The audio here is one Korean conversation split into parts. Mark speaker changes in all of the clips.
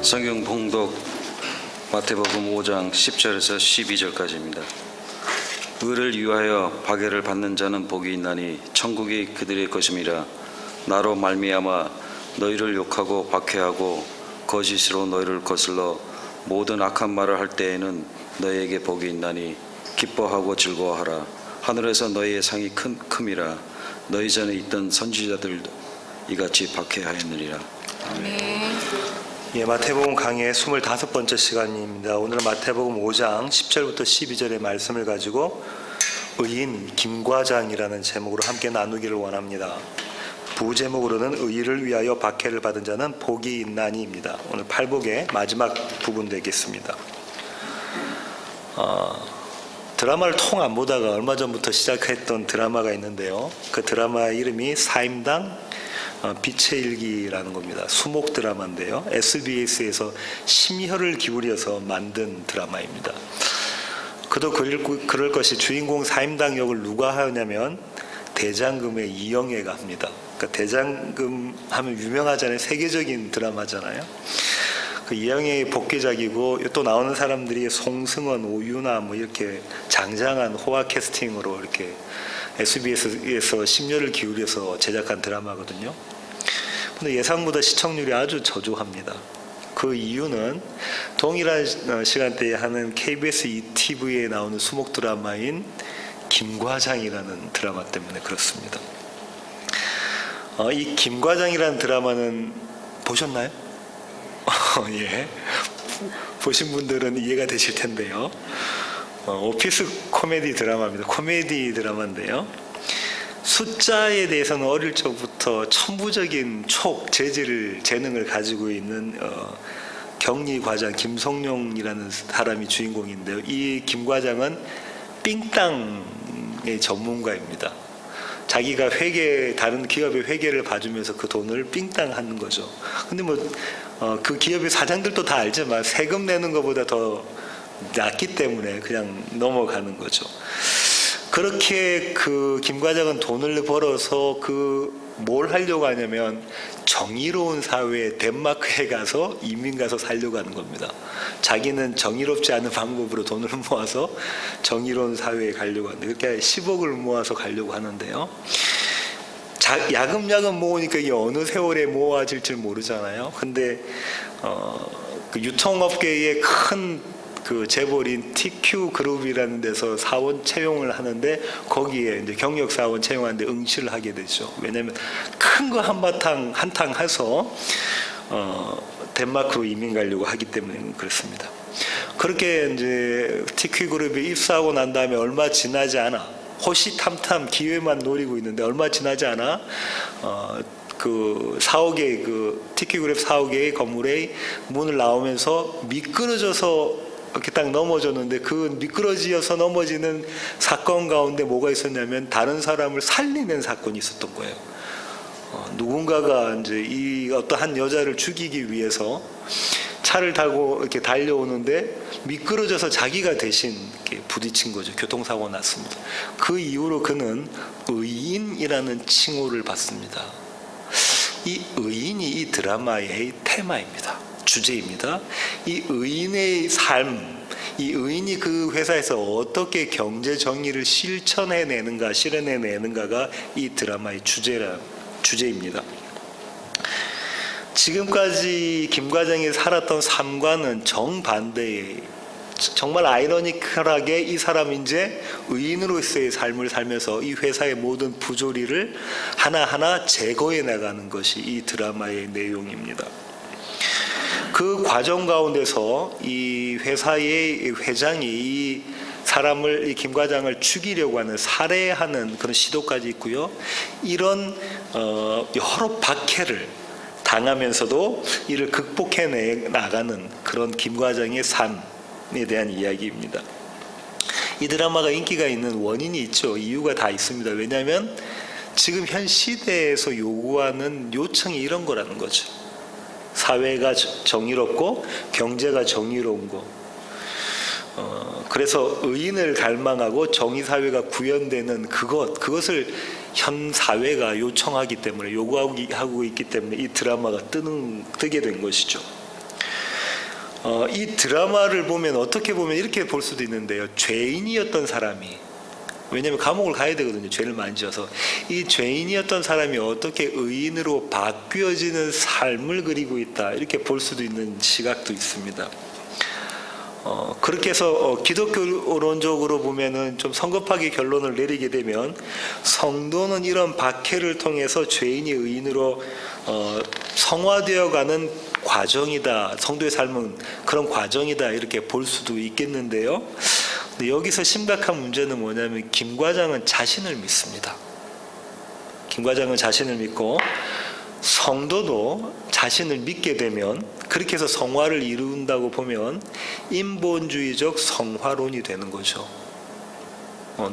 Speaker 1: 성경 봉독 마태복음 5장 10절에서 12절까지입니다. 의를 위하여 박해를 받는 자는 복이 있나니 천국이 그들의 것임이라. 나로 말미암아 너희를 욕하고 박해하고 거짓으로 너희를 거슬러 모든 악한 말을 할 때에는 너희에게 복이 있나니 기뻐하고 즐거워하라. 하늘에서 너희의 상이 큼이라. 너희 전에 있던 선지자들도 이같이 박해하였느니라.
Speaker 2: 아멘.
Speaker 3: 예, 마태복음 강의 25번째 시간입니다. 오늘은 마태복음 5장 10절부터 12절의 말씀을 가지고 의인 김과장이라는 제목으로 함께 나누기를 원합니다. 부제목으로는 의를 위하여 박해를 받은 자는 복이 있나니입니다. 오늘 팔복의 마지막 부분 되겠습니다. 드라마를 통 안 보다가 얼마 전부터 시작했던 드라마가 있는데요. 그 드라마 이름이 사임당 빛의 일기라는 겁니다. 수목 드라마인데요. SBS에서 심혈을 기울여서 만든 드라마입니다. 그도 그럴 것이 주인공 사임당 역을 누가 하냐면 대장금의 이영애가 합니다. 그러니까 대장금 하면 유명하잖아요. 세계적인 드라마잖아요. 그 이영애의 복귀작이고 또 나오는 사람들이 송승헌, 오유나 뭐 이렇게 장장한 호화 캐스팅으로 이렇게 SBS에서 심혈을 기울여서 제작한 드라마거든요. 근데 예상보다 시청률이 아주 저조합니다. 그 이유는 동일한 시간대에 하는 KBS ETV에 나오는 수목 드라마인 김과장이라는 드라마 때문에 그렇습니다. 이 김과장이라는 드라마는 보셨나요? 예, 보신 분들은 이해가 되실 텐데요. 오피스 코미디 드라마입니다. 코미디 드라마인데요. 숫자에 대해서는 어릴 적부터 천부적인 재능을 가지고 있는 경리과장 김성룡이라는 사람이 주인공인데요. 이 김과장은 삥땅의 전문가입니다. 자기가 다른 기업의 회계를 봐주면서 그 돈을 삥땅 하는 거죠. 근데 그 기업의 사장들도 다 알지만 세금 내는 것보다 더 낮기 때문에 그냥 넘어가는 거죠. 그렇게 그 김과장은 돈을 벌어서 뭘 하려고 하냐면 정의로운 사회에 덴마크에 가서 이민 가서 살려고 하는 겁니다. 자기는 정의롭지 않은 방법으로 돈을 모아서 정의로운 사회에 가려고 하는데 그렇게 10억을 모아서 가려고 하는데요. 야금야금 모으니까 이게 어느 세월에 모아질 줄 모르잖아요. 근데 그 유통업계의 큰 재벌인 TQ 그룹이라는 데서 사원 채용을 하는데 거기에 이제 경력 사원 채용하는데 응시를 하게 되죠. 왜냐하면 큰 거 한탕 해서 덴마크로 이민 가려고 하기 때문에 그렇습니다. 그렇게 이제 TQ 그룹에 입사하고 난 다음에 얼마 지나지 않아 호시탐탐 기회만 노리고 있는데 얼마 지나지 않아 그 4억의 TQ 그룹 4억의 건물에 문을 나오면서 미끄러져서 이렇게 딱 넘어졌는데 그 미끄러지어서 넘어지는 사건 가운데 뭐가 있었냐면 다른 사람을 살리는 사건이 있었던 거예요. 누군가가 이제 이 어떠한 여자를 죽이기 위해서 차를 타고 이렇게 달려오는데 미끄러져서 자기가 대신 이렇게 부딪힌 거죠. 교통사고 났습니다. 그 이후로 그는 의인이라는 칭호를 받습니다. 이 의인이 이 드라마의 테마입니다. 주제입니다. 이 의인의 삶, 이 의인이 그 회사에서 어떻게 경제 정의를 실현해내는가가 이 드라마의 주제입니다. 지금까지 김과장이 살았던 삶과는 정반대의 정말 아이러니컬하게 이 사람이 이제 의인으로서의 삶을 살면서 이 회사의 모든 부조리를 하나하나 제거해 나가는 것이 이 드라마의 내용입니다. 그 과정 가운데서 이 회사의 회장이 이 사람을 이 김과장을 죽이려고 하는 살해하는 그런 시도까지 있고요. 이런 여러 박해를 당하면서도 이를 극복해 나가는 그런 김과장의 삶에 대한 이야기입니다. 이 드라마가 인기가 있는 원인이 있죠. 이유가 다 있습니다. 왜냐하면 지금 현 시대에서 요구하는 요청이 이런 거라는 거죠. 사회가 정의롭고 경제가 정의로운 거. 그래서 의인을 갈망하고 정의사회가 구현되는 그것을 현 사회가 요청하기 때문에 요구하고 있기 때문에 이 드라마가 뜨게 된 것이죠. 이 드라마를 보면 어떻게 보면 이렇게 볼 수도 있는데요. 죄인이었던 사람이, 왜냐하면 감옥을 가야 되거든요. 죄를 많이 지어서. 이 죄인이었던 사람이 어떻게 의인으로 바뀌어지는 삶을 그리고 있다, 이렇게 볼 수도 있는 시각도 있습니다. 그렇게 해서 기독교론적으로 보면은 좀 성급하게 결론을 내리게 되면, 성도는 이런 박해를 통해서 죄인이 의인으로 성화되어가는 과정이다, 성도의 삶은 그런 과정이다, 이렇게 볼 수도 있겠는데요. 근데 여기서 심각한 문제는 뭐냐면, 김 과장은 자신을 믿습니다. 김 과장은 자신을 믿고, 성도도 자신을 믿게 되면, 그렇게 해서 성화를 이룬다고 보면 인본주의적 성화론이 되는 거죠.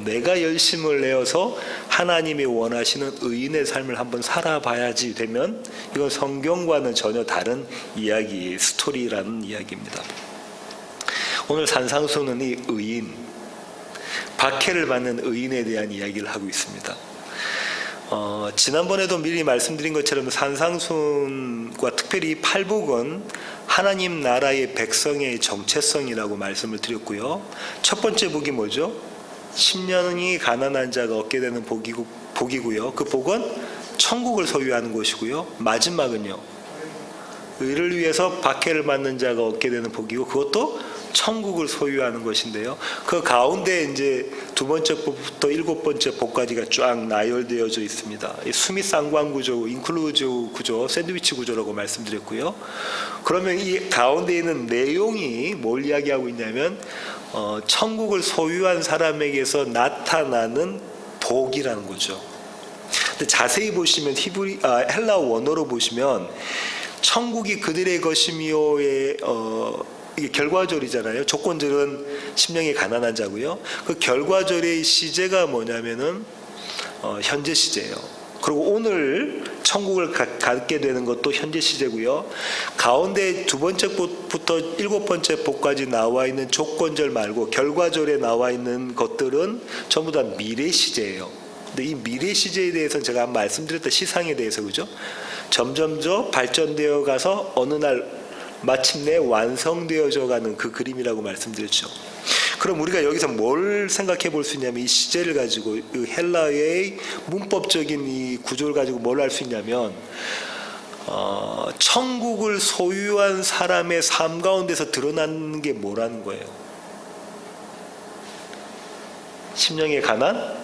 Speaker 3: 내가 열심을 내어서 하나님이 원하시는 의인의 삶을 한번 살아봐야지 되면, 이건 성경과는 전혀 다른 이야기, 스토리라는 이야기입니다. 오늘 산상수는 이 의인, 박해를 받는 의인에 대한 이야기를 하고 있습니다. 지난번에도 미리 말씀드린 것처럼 산상순과 특별히 이 팔복은 하나님 나라의 백성의 정체성이라고 말씀을 드렸고요. 첫 번째 복이 뭐죠? 10년이 가난한 자가 얻게 되는 복이고요. 그 복은 천국을 소유하는 것이고요. 마지막은요, 의를 위해서 박해를 받는 자가 얻게 되는 복이고, 그것도 천국을 소유하는 것인데요. 그 가운데 이제 두 번째 복부터 일곱 번째 복까지가 쫙 나열되어져 있습니다. 수미 쌍방 구조, 인클루즈 구조, 샌드위치 구조라고 말씀드렸고요. 그러면 이 가운데 있는 내용이 뭘 이야기하고 있냐면, 천국을 소유한 사람에게서 나타나는 복이라는 거죠. 근데 자세히 보시면 헬라 원어로 보시면, 천국이 그들의 것이며의 이게 결과절이잖아요. 조건절은 심령이 가난한 자고요. 그 결과절의 시제가 뭐냐면은 현재 시제예요. 그리고 오늘 천국을 갖게 되는 것도 현재 시제고요. 가운데 두 번째 복부터 일곱 번째 복까지 나와 있는 조건절 말고 결과절에 나와 있는 것들은 전부 다 미래 시제예요. 근데 이 미래 시제에 대해서는 제가 말씀드렸던 시상에 대해서, 그죠? 점점 발전되어 가서 어느 날 마침내 완성되어져 가는 그 그림이라고 말씀드렸죠. 그럼 우리가 여기서 뭘 생각해 볼 수 있냐면, 이 시제를 가지고, 이 헬라의 문법적인 이 구조를 가지고 뭘 알 수 있냐면, 천국을 소유한 사람의 삶 가운데서 드러나는 게 뭐라는 거예요. 심령의 가난,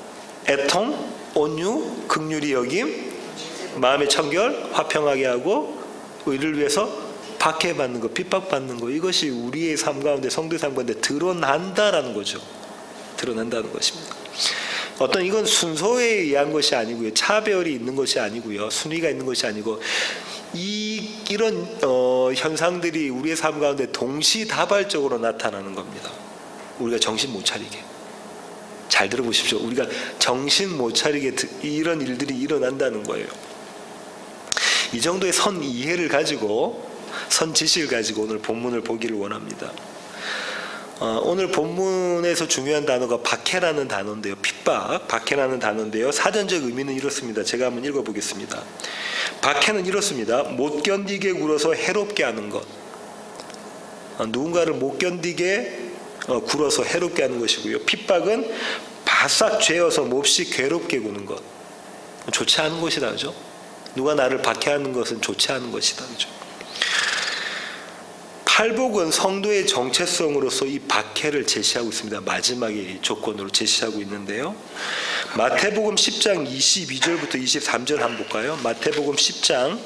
Speaker 3: 애통, 온유, 긍휼히 여김, 마음의 청결, 화평하게 하고, 의를 위해서 박해받는 것, 핍박받는 것, 이것이 우리의 삶 가운데, 성도의 삶 가운데 드러난다라는 거죠. 드러난다는 것입니다. 이건 순서에 의한 것이 아니고요, 차별이 있는 것이 아니고요, 순위가 있는 것이 아니고, 이런 현상들이 우리의 삶 가운데 동시다발적으로 나타나는 겁니다. 우리가 정신 못 차리게. 잘 들어보십시오. 우리가 정신 못 차리게 이런 일들이 일어난다는 거예요. 이 정도의 선 이해를 가지고, 선 지식을 가지고 오늘 본문을 보기를 원합니다. 오늘 본문에서 중요한 단어가 박해라는 단어인데요. 핍박, 박해라는 단어인데요. 사전적 의미는 이렇습니다. 제가 한번 읽어보겠습니다. 박해는 이렇습니다. 못 견디게 굴어서 해롭게 하는 것. 누군가를 못 견디게 굴어서 해롭게 하는 것이고요. 핍박은 바싹 죄어서 몹시 괴롭게 구는 것. 좋지 않은 것이다, 그죠? 누가 나를 박해하는 것은 좋지 않은 것이다, 그죠? 팔복은 성도의 정체성으로서 이 박해를 제시하고 있습니다. 마지막의 조건으로 제시하고 있는데요. 마태복음 10장 22절부터 23절 한번 볼까요? 마태복음 10장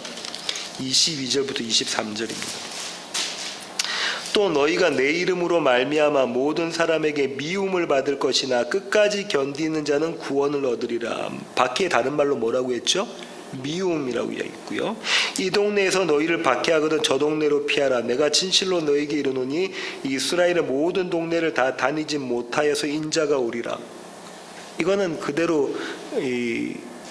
Speaker 3: 22절부터 23절입니다. 또 너희가 내 이름으로 말미암아 모든 사람에게 미움을 받을 것이나 끝까지 견디는 자는 구원을 얻으리라. 박해의 다른 말로 뭐라고 했죠? 미움이라고 이야기했고요. 이 동네에서 너희를 박해하거든 저 동네로 피하라. 내가 진실로 너희에게 이르노니 이스라엘의 모든 동네를 다 다니지 못하여서 인자가 오리라. 이거는 그대로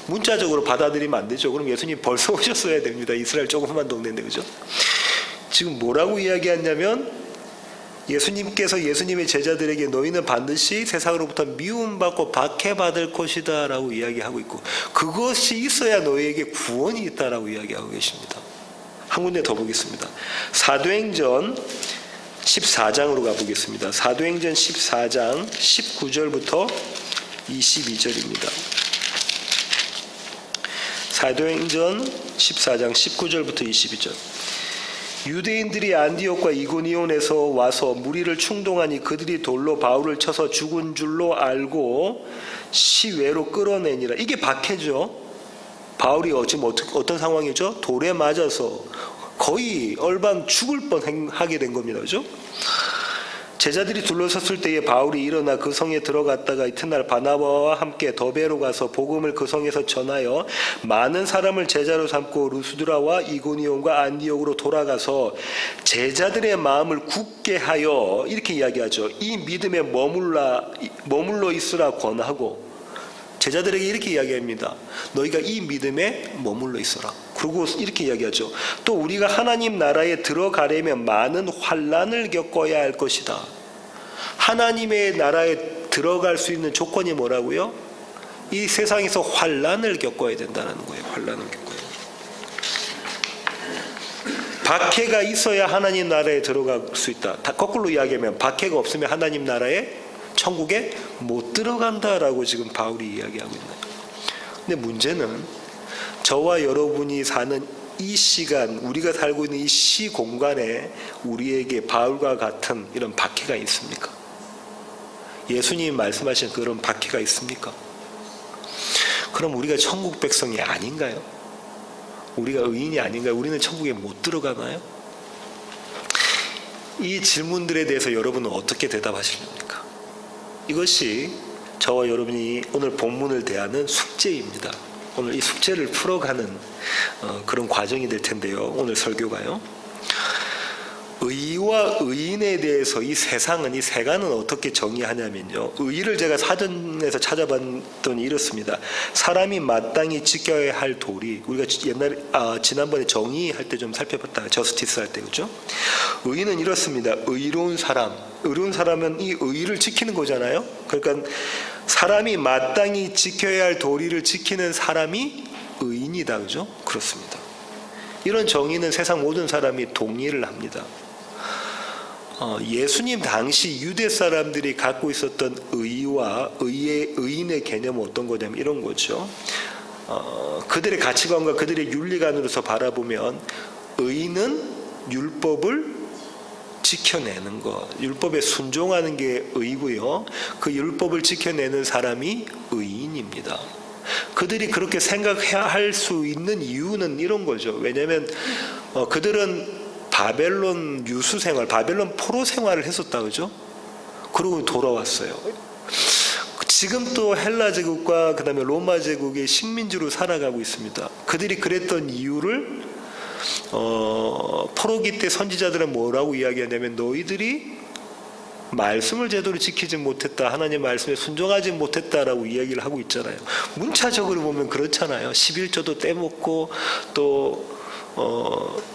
Speaker 3: 문자적으로 받아들이면 안 되죠. 그럼 예수님 벌써 오셨어야 됩니다. 이스라엘 조그만 동네인데, 그죠? 지금 뭐라고 이야기하냐면, 예수님께서 예수님의 제자들에게 너희는 반드시 세상으로부터 미움받고 박해받을 것이다 라고 이야기하고 있고, 그것이 있어야 너희에게 구원이 있다라고 이야기하고 계십니다. 한 군데 더 보겠습니다. 사도행전 14장으로 가보겠습니다. 사도행전 14장 19절부터 22절입니다. 사도행전 14장 19절부터 22절. 유대인들이 안디옥과 이고니온에서 와서 무리를 충동하니 그들이 돌로 바울을 쳐서 죽은 줄로 알고 시외로 끌어내니라. 이게 박해죠. 바울이 지금 어떤 상황이죠? 돌에 맞아서 거의 얼반 죽을 뻔하게 된 겁니다. 그죠? 제자들이 둘러섰을 때에 바울이 일어나 그 성에 들어갔다가 이튿날 바나바와 함께 더베로 가서 복음을 그 성에서 전하여 많은 사람을 제자로 삼고 루스드라와 이고니온과 안디옥으로 돌아가서 제자들의 마음을 굳게 하여 이렇게 이야기하죠. 이 믿음에 머물러 있으라 권하고 제자들에게 이렇게 이야기합니다. 너희가 이 믿음에 머물러 있어라. 그리고 이렇게 이야기하죠. 또 우리가 하나님 나라에 들어가려면 많은 환난을 겪어야 할 것이다. 하나님의 나라에 들어갈 수 있는 조건이 뭐라고요? 이 세상에서 환난을 겪어야 된다는 거예요. 환난을 겪어야. 박해가 있어야 하나님 나라에 들어갈 수 있다. 거꾸로 이야기하면 박해가 없으면 하나님 나라에 천국에 못 들어간다라고 지금 바울이 이야기하고 있나요? 근데 문제는 저와 여러분이 사는 이 시간, 우리가 살고 있는 이 시공간에 우리에게 바울과 같은 이런 박해가 있습니까? 예수님이 말씀하신 그런 박해가 있습니까? 그럼 우리가 천국 백성이 아닌가요? 우리가 의인이 아닌가요? 우리는 천국에 못 들어가나요? 이 질문들에 대해서 여러분은 어떻게 대답하시렵니까? 이것이 저와 여러분이 오늘 본문을 대하는 숙제입니다. 오늘 이 숙제를 풀어가는 그런 과정이 될 텐데요. 오늘 설교가요. 의와 의인에 대해서 이 세상은, 이 세간은 어떻게 정의하냐면요. 의를 제가 사전에서 찾아봤더니 이렇습니다. 사람이 마땅히 지켜야 할 도리, 우리가 지난번에 정의할 때 좀 살펴봤다. 저스티스 할 때, 그죠? 의인은 이렇습니다. 의로운 사람은 이 의를 지키는 거잖아요. 그러니까 사람이 마땅히 지켜야 할 도리를 지키는 사람이 의인이다, 그죠? 그렇습니다. 이런 정의는 세상 모든 사람이 동의를 합니다. 예수님 당시 유대 사람들이 갖고 있었던 의와 의인의 개념은 어떤 거냐면 이런 거죠. 그들의 가치관과 그들의 윤리관으로서 바라보면 의인은 율법을 지켜내는 것, 율법에 순종하는 게 의고요. 그 율법을 지켜내는 사람이 의인입니다. 그들이 그렇게 생각할 수 있는 이유는 이런 거죠. 왜냐하면 그들은 바벨론 유수 생활, 바벨론 포로 생활을 했었다, 그죠? 그리고 돌아왔어요. 지금 또 헬라 제국과 그다음에 로마 제국의 식민지로 살아가고 있습니다. 그들이 그랬던 이유를 포로기 때 선지자들은 뭐라고 이야기하냐면 너희들이 말씀을 제대로 지키지 못했다, 하나님 말씀에 순종하지 못했다라고 이야기를 하고 있잖아요. 문자적으로 보면 그렇잖아요. 11조도 떼먹고 또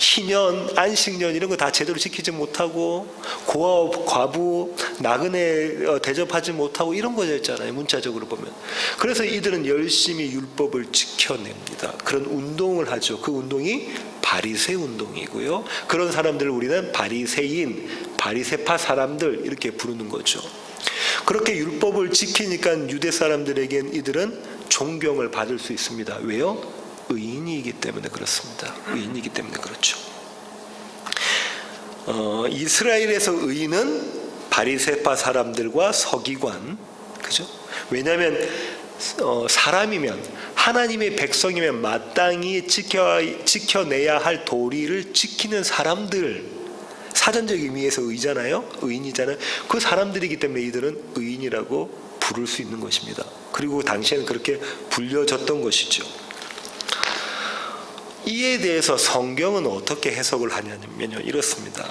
Speaker 3: 희년, 안식년 이런 거 다 제대로 지키지 못하고 고아, 과부, 나그네 대접하지 못하고 이런 거였잖아요. 문자적으로 보면. 그래서 이들은 열심히 율법을 지켜냅니다. 그런 운동을 하죠. 그 운동이 바리새 운동이고요. 그런 사람들을 우리는 바리새인, 바리새파 사람들 이렇게 부르는 거죠. 그렇게 율법을 지키니까 유대 사람들에겐 이들은 존경을 받을 수 있습니다. 왜요? 의인이기 때문에 그렇습니다. 의인이기 때문에 그렇죠. 이스라엘에서 의인은 바리새파 사람들과 서기관, 그죠? 왜냐하면 사람이면 하나님의 백성이면 마땅히 지켜내야 할 도리를 지키는 사람들, 사전적 의미에서 의잖아요. 의인이잖아요. 그 사람들이기 때문에 이들은 의인이라고 부를 수 있는 것입니다. 그리고 당시에는 그렇게 불려졌던 것이죠. 이에 대해서 성경은 어떻게 해석을 하냐면요, 이렇습니다.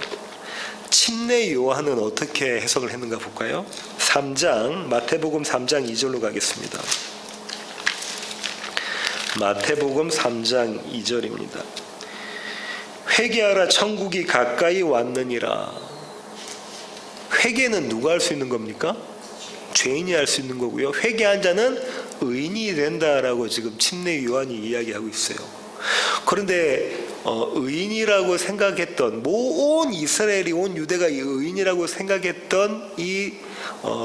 Speaker 3: 침례 요한은 어떻게 해석을 했는가 볼까요? 3장, 마태복음 3장 2절로 가겠습니다. 마태복음 3장 2절입니다. 회개하라, 천국이 가까이 왔느니라. 회개는 누가 할 수 있는 겁니까? 죄인이 할 수 있는 거고요. 회개한 자는 의인이 된다라고 지금 침례 요한이 이야기하고 있어요. 그런데 의인이라고 생각했던 온 이스라엘이 온 유대가 의인이라고 생각했던 이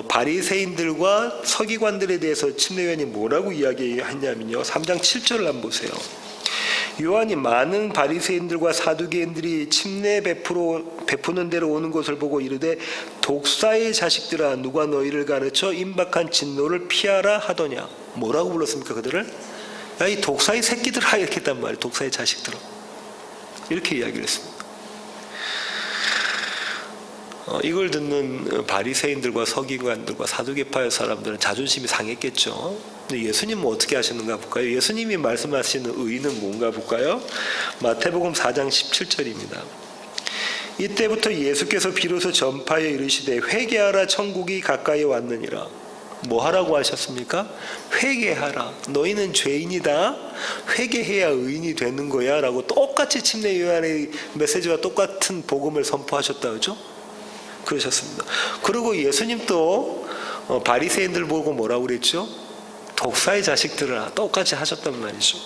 Speaker 3: 바리새인들과 서기관들에 대해서 침례요한이 뭐라고 이야기했냐면요. 3장 7절을 한번 보세요. 요한이 많은 바리새인들과 사두개인들이 침례 베푸는 대로 오는 것을 보고 이르되 독사의 자식들아 누가 너희를 가르쳐 임박한 진노를 피하라 하더냐. 뭐라고 불렀습니까 그들을? 야, 이 독사의 새끼들아 이렇게 했단 말이에요. 독사의 자식들아 이렇게 이야기를 했습니다. 이걸 듣는 바리새인들과 서기관들과 사두개파의 사람들은 자존심이 상했겠죠. 근데 예수님은 어떻게 하시는가 볼까요? 예수님이 말씀하시는 의는 뭔가 볼까요? 마태복음 4장 17절입니다. 이때부터 예수께서 비로소 전파에 이르시되 회개하라 천국이 가까이 왔느니라. 뭐 하라고 하셨습니까? 회개하라. 너희는 죄인이다. 회개해야 의인이 되는 거야 라고 똑같이 침례 요한의 메시지와 똑같은 복음을 선포하셨다 그죠? 그러셨습니다. 그리고 예수님도 바리새인들 보고 뭐라고 그랬죠? 독사의 자식들아 똑같이 하셨단 말이죠.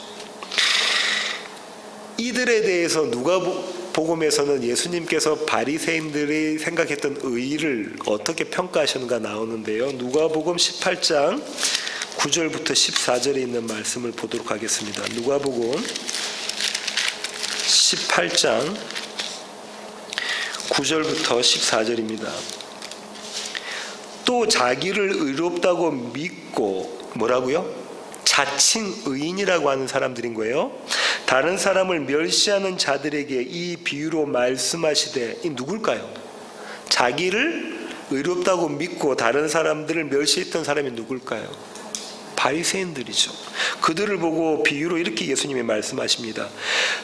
Speaker 3: 이들에 대해서 누가복음에서는 예수님께서 바리새인들이 생각했던 의를 어떻게 평가하셨는가 나오는데요. 누가복음 18장 9절부터 14절에 있는 말씀을 보도록 하겠습니다. 누가복음 18장 9절부터 14절입니다. 또 자기를 의롭다고 믿고 뭐라고요? 자칭 의인이라고 하는 사람들인 거예요. 다른 사람을 멸시하는 자들에게 이 비유로 말씀하시되 이 누굴까요? 자기를 의롭다고 믿고 다른 사람들을 멸시했던 사람이 누굴까요? 바리새인들이죠. 그들을 보고 비유로 이렇게 예수님이 말씀하십니다.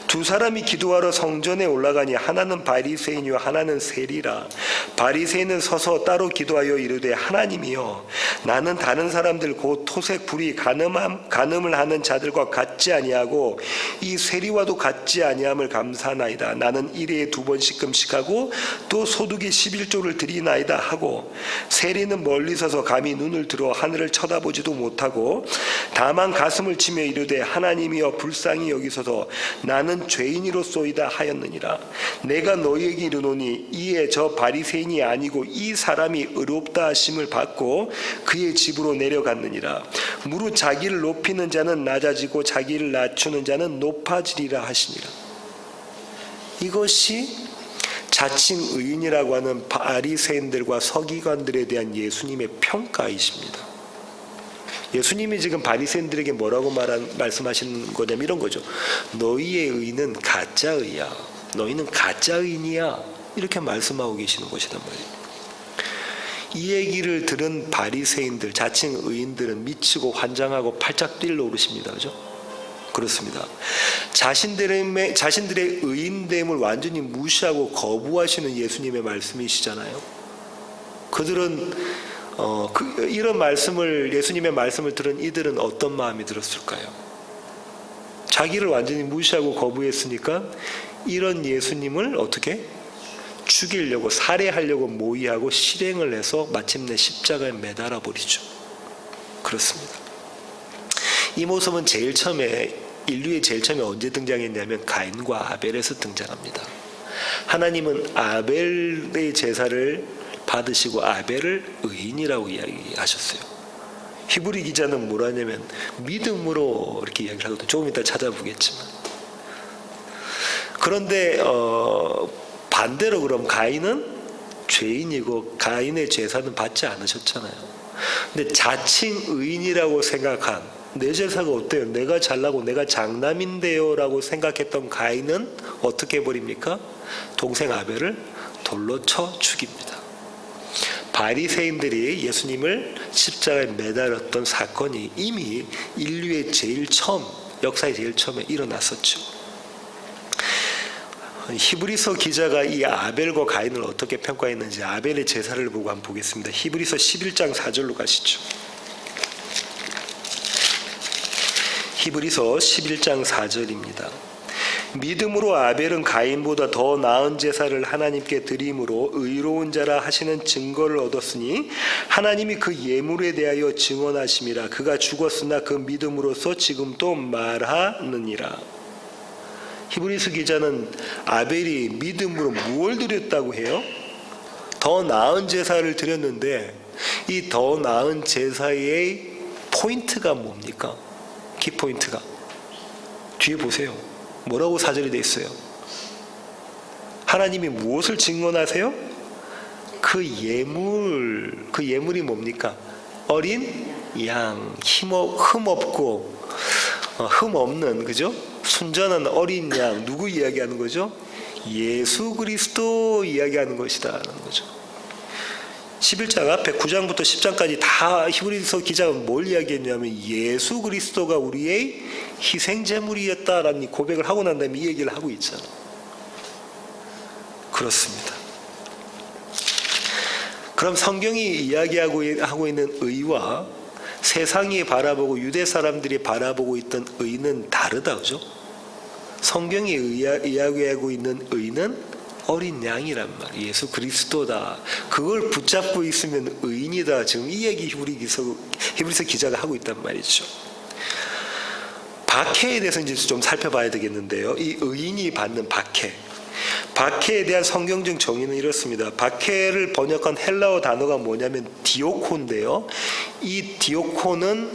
Speaker 3: 두 사람이 기도하러 성전에 올라가니 하나는 바리새인이요 하나는 세리라. 바리새인은 서서 따로 기도하여 이르되 하나님이여 나는 다른 사람들 곧 토색 불의 간음을 하는 자들과 같지 아니하고 이 세리와도 같지 아니함을 감사하나이다. 나는 일회에 2번씩 금식하고 또 소득의 11조를 드리나이다 하고 세리는 멀리 서서 감히 눈을 들어 하늘을 쳐다보지도 못하고 다만 가슴을 치며 이르되 하나님이여 불쌍히 여기소서 나는 죄인이로소이다 하였느니라. 내가 너희에게 이르노니 이에 저 바리새인이 아니고 이 사람이 의롭다 하심을 받고 그의 집으로 내려갔느니라. 무릇 자기를 높이는 자는 낮아지고 자기를 낮추는 자는 높아지리라 하시니라. 이것이 자칭 의인이라고 하는 바리새인들과 서기관들에 대한 예수님의 평가이십니다. 예수님이 지금 바리새인들에게 뭐라고 말씀하시는 거냐면 이런 거죠. 너희의 의는 가짜 의야. 너희는 가짜 의인이야. 이렇게 말씀하고 계시는 것이단 말이에요. 이 얘기를 들은 바리새인들, 자칭 의인들은 미치고 환장하고 팔짝 뛸러 오르십니다. 그죠? 그렇습니다. 자신들의 의인됨을 완전히 무시하고 거부하시는 예수님의 말씀이시잖아요. 그들은 이런 말씀을 예수님의 말씀을 들은 이들은 어떤 마음이 들었을까요? 자기를 완전히 무시하고 거부했으니까 이런 예수님을 어떻게 죽이려고 살해하려고 모의하고 실행을 해서 마침내 십자가에 매달아 버리죠. 그렇습니다. 이 모습은 인류의 제일 처음에 언제 등장했냐면 가인과 아벨에서 등장합니다. 하나님은 아벨의 제사를 받으시고 아벨을 의인이라고 이야기하셨어요. 히브리 기자는 뭐라냐면 믿음으로 이렇게 이야기를 하거든요. 조금 이따 찾아보겠지만. 그런데 반대로 그럼 가인은 죄인이고 가인의 제사는 받지 않으셨잖아요. 근데 자칭 의인이라고 생각한 내 제사가 어때요? 내가 잘나고 내가 장남인데요 라고 생각했던 가인은 어떻게 해버립니까? 동생 아벨을 돌로 쳐 죽입니다. 바리새인들이 예수님을 십자가에 매달았던 사건이 이미 인류의 역사의 제일 처음에 일어났었죠. 히브리서 기자가 이 아벨과 가인을 어떻게 평가했는지 아벨의 제사를 보고 한번 보겠습니다. 히브리서 11장 4절로 가시죠. 히브리서 11장 4절입니다. 믿음으로 아벨은 가인보다 더 나은 제사를 하나님께 드림으로 의로운 자라 하시는 증거를 얻었으니 하나님이 그 예물에 대하여 증언하심이라. 그가 죽었으나 그 믿음으로써 지금도 말하느니라. 히브리서 기자는 아벨이 믿음으로 무엇을 드렸다고 해요? 더 나은 제사를 드렸는데 이 더 나은 제사의 포인트가 뭡니까? 키포인트가 뒤에 보세요. 뭐라고 사절이 돼 있어요? 하나님이 무엇을 증언하세요? 그 예물이 뭡니까? 어린 양, 흠없고 흠없는, 그죠? 순전한 어린 양, 누구 이야기하는 거죠? 예수 그리스도 이야기하는 것이다라는 거죠. 11장 앞에 9장부터 10장까지 다 히브리서 기자가 뭘 이야기했냐면 예수 그리스도가 우리의 희생제물이었다라는 고백을 하고 난 다음에 이 얘기를 하고 있잖아. 그렇습니다. 그럼 성경이 이야기하고 있는 의와 세상이 바라보고 유대 사람들이 바라보고 있던 의는 다르다, 그죠? 성경이 이야기하고 있는 의는 어린 양이란 말이에요. 예수 그리스도다. 그걸 붙잡고 있으면 의인이다. 지금 이 얘기 히브리서 기자가 하고 있단 말이죠. 박해에 대해서 이제 좀 살펴봐야 되겠는데요. 이 의인이 받는 박해. 박해에 대한 성경적 정의는 이렇습니다. 박해를 번역한 헬라어 단어가 뭐냐면 디오코인데요. 이 디오코의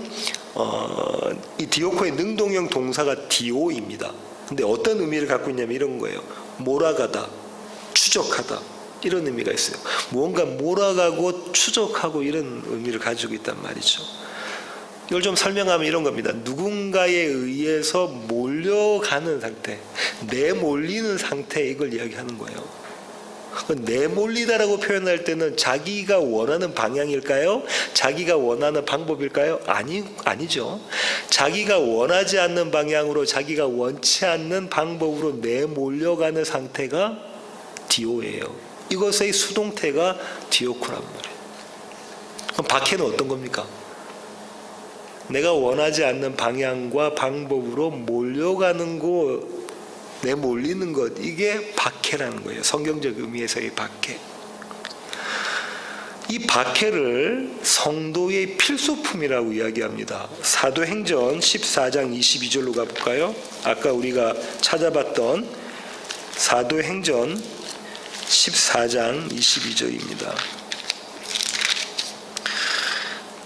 Speaker 3: 능동형 동사가 디오입니다. 근데 어떤 의미를 갖고 있냐면 이런 거예요. 몰아가다, 추적하다, 이런 의미가 있어요. 무언가 몰아가고 추적하고 이런 의미를 가지고 있단 말이죠. 이걸 좀 설명하면 이런 겁니다. 누군가에 의해서 몰려가는 상태, 내몰리는 상태, 이걸 이야기하는 거예요. 내몰리다라고 표현할 때는 자기가 원하는 방향일까요? 자기가 원하는 방법일까요? 아니죠. 자기가 원하지 않는 방향으로, 자기가 원치 않는 방법으로 내몰려가는 상태가 디오예요. 이것의 수동태가 디오코란 말이에요. 그럼 박해는 어떤 겁니까? 내가 원하지 않는 방향과 방법으로 몰려가는 것, 내몰리는 것, 이게 박해라는 거예요. 성경적 의미에서의 박해. 이 박해를 성도의 필수품이라고 이야기합니다. 사도행전 14장 22절로 가볼까요? 아까 우리가 찾아봤던 사도행전 14장 22절입니다.